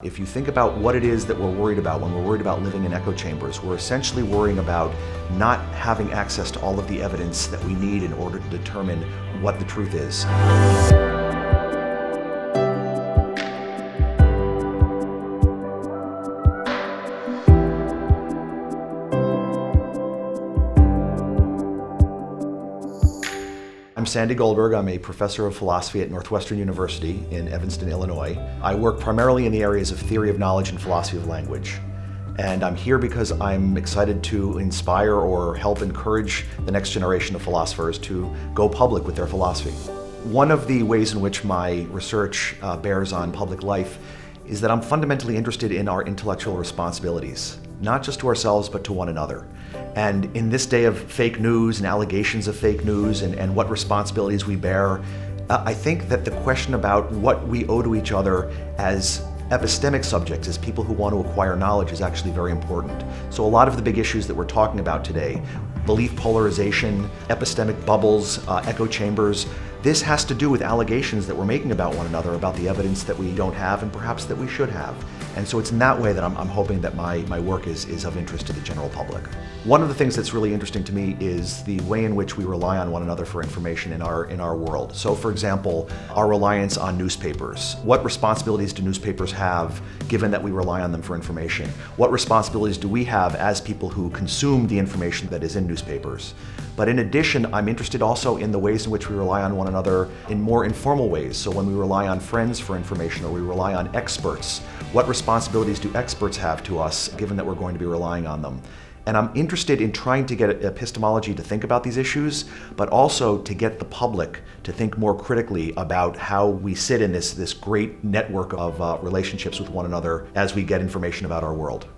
If you think about what it is that we're worried about when we're worried about living in echo chambers, we're essentially worrying about not having access to all of the evidence that we need in order to determine what the truth is. I'm Sandy Goldberg. I'm a professor of philosophy at Northwestern University in Evanston, Illinois. I work primarily in the areas of theory of knowledge and philosophy of language. And I'm here because I'm excited to inspire or help encourage the next generation of philosophers to go public with their philosophy. One of the ways in which my research bears on public life is that I'm fundamentally interested in our intellectual responsibilities, not just to ourselves, but to one another. And in this day of fake news and allegations of fake news and what responsibilities we bear, I think that the question about what we owe to each other as epistemic subjects, as people who want to acquire knowledge, is actually very important. So a lot of the big issues that we're talking about today, belief polarization, epistemic bubbles, echo chambers, this has to do with allegations that we're making about one another, about the evidence that we don't have and perhaps that we should have. And so it's in that way that I'm hoping that my work is of interest to the general public. One of the things that's really interesting to me is the way in which we rely on one another for information in our world. So for example, our reliance on newspapers. What responsibilities do newspapers have given that we rely on them for information? What responsibilities do we have as people who consume the information that is in newspapers? But in addition, I'm interested also in the ways in which we rely on one another in more informal ways. So when we rely on friends for information or we rely on experts, what responsibilities do experts have to us given that we're going to be relying on them? And I'm interested in trying to get epistemology to think about these issues, but also to get the public to think more critically about how we sit in this great network of relationships with one another as we get information about our world.